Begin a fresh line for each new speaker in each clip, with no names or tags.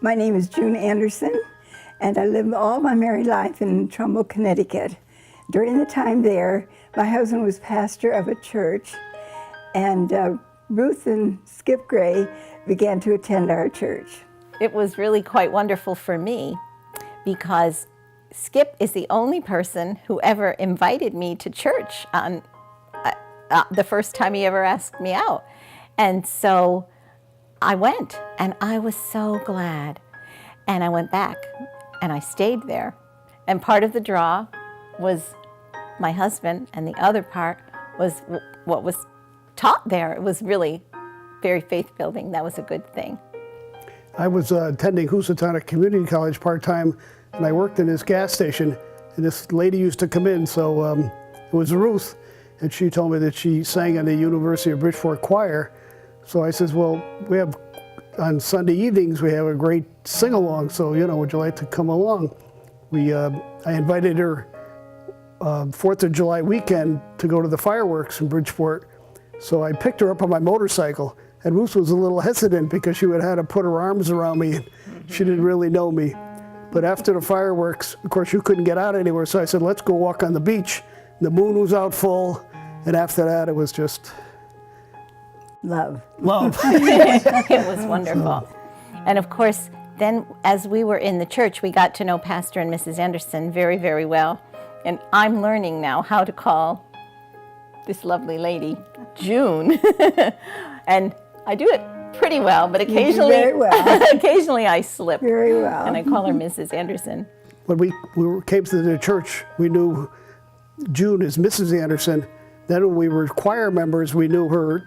My name is June Anderson, and I lived all my married life in Trumbull, Connecticut. During the time there, my husband was pastor of a church, and Ruth and Skip Gray began to attend our church.
It was really quite wonderful for me because Skip is the only person who ever invited me to church on the first time he ever asked me out. And so I went, and I was so glad. And I went back, and I stayed there. And part of the draw was my husband, and the other part was what was taught there. It was really very faith-building. That was a good thing.
I was attending Housatonic Community College part-time, and I worked in this gas station, and this lady used to come in, so it was Ruth, and she told me that she sang in the University of Bridgeport choir. So I says, well, on Sunday evenings, we have a great sing-along, so, would you like to come along? I invited her 4th of July weekend to go to the fireworks in Bridgeport. So I picked her up on my motorcycle, and Ruth was a little hesitant because she would have had to put her arms around me, and she didn't really know me. But after the fireworks, of course, you couldn't get out anywhere, so I said, let's go walk on the beach. The moon was out full, and after that, it was just
Love.
It was wonderful. And of course, then as we were in the church, we got to know Pastor and Mrs. Anderson very, very well. And I'm learning now how to call this lovely lady June. And I do it pretty well, but occasionally,
very well.
occasionally I slip.
Very well.
And I call her Mrs. Anderson.
when we came to the church, we knew June as Mrs. Anderson. Then when we were choir members, we knew her.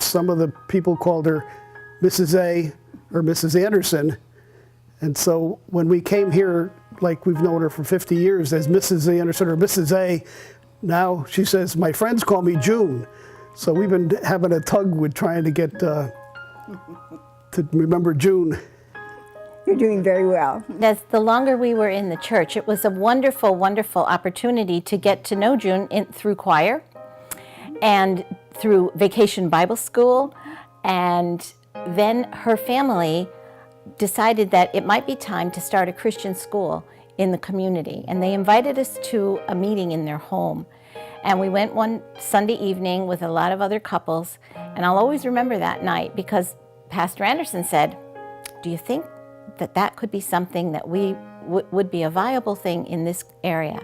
Some of the people called her Mrs. A or Mrs. Anderson. And so when we came here, like we've known her for 50 years as Mrs. Anderson or Mrs. A, now she says, my friends call me June. So we've been having a tug with trying to get to remember June.
You're doing very well.
As the longer we were in the church, it was a wonderful, wonderful opportunity to get to know June through choir and through Vacation Bible School. And then her family decided that it might be time to start a Christian school in the community. And they invited us to a meeting in their home. And we went one Sunday evening with a lot of other couples. And I'll always remember that night because Pastor Anderson said, do you think that that could be something that we would be a viable thing in this area?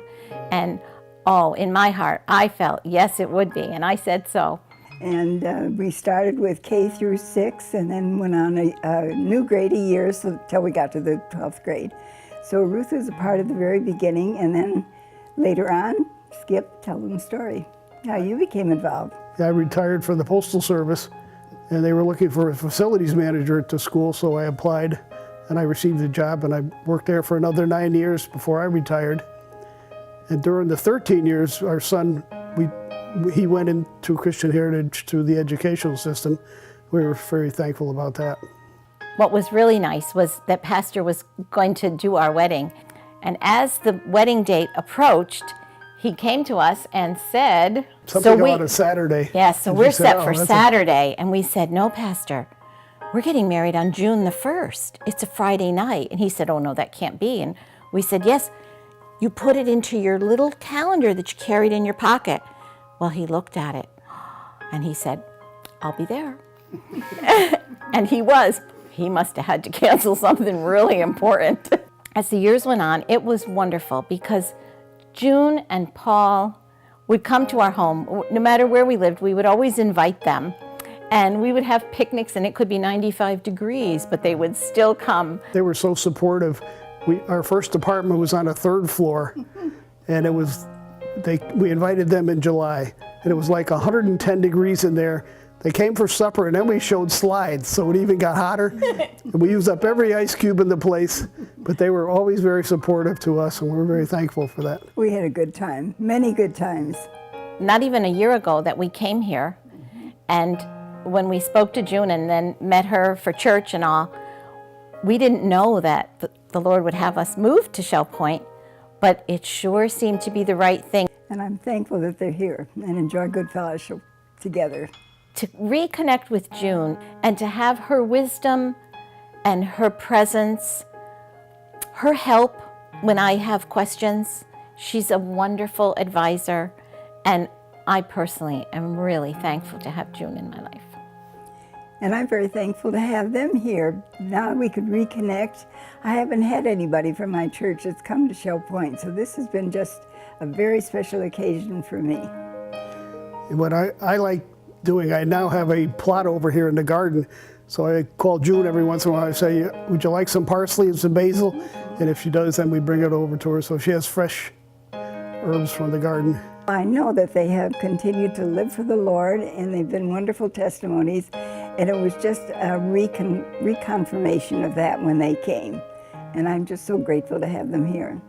And oh, in my heart, I felt, yes, it would be. And I said so.
And we started with K through 6 and then went on a new grade a year until we got to the 12th grade. So Ruth was a part of the very beginning, and then later on, Skip, tell them the story, how you became involved.
I retired from the Postal Service, and they were looking for a facilities manager at the school, so I applied, and I received the job, and I worked there for another 9 years before I retired. And during the 13 years, our son, he went into Christian Heritage through the educational system. We were very thankful about that.
What was really nice was that Pastor was going to do our wedding. And as the wedding date approached, he came to us and said...
Something about a Saturday.
Yeah, so we're set for Saturday. And we said, no, Pastor, we're getting married on June the 1st. It's a Friday night. And he said, oh, no, that can't be. And we said, yes, you put it into your little calendar that you carried in your pocket. Well, he looked at it and he said, I'll be there. And he was. He must have had to cancel something really important. As the years went on, it was wonderful because June and Paul would come to our home. No matter where we lived, we would always invite them. And we would have picnics, and it could be 95 degrees, but they would still come.
They were so supportive. Our first apartment was on a 3rd floor, and we invited them in July, and it was like 110 degrees in there. They came for supper, and then we showed slides, so it even got hotter. And we used up every ice cube in the place, but they were always very supportive to us, and we're very thankful for that.
We had a good time, many good times.
Not even a year ago that we came here, and when we spoke to June and then met her for church and all, we didn't know that the Lord would have us move to Shell Point, but it sure seemed to be the right thing.
And I'm thankful that they're here and enjoy good fellowship together.
To reconnect with June and to have her wisdom and her presence, her help when I have questions. She's a wonderful advisor, and I personally am really thankful to have June in my life.
And I'm very thankful to have them here. Now we could reconnect. I haven't had anybody from my church that's come to Shell Point, so this has been just a very special occasion for me.
And what I like doing, I now have a plot over here in the garden, so I call June every once in a while. I say, would you like some parsley and some basil? And if she does, then we bring it over to her, so she has fresh herbs from the garden.
I know that they have continued to live for the Lord, and they've been wonderful testimonies, and it was just a reconfirmation of that when they came. And I'm just so grateful to have them here.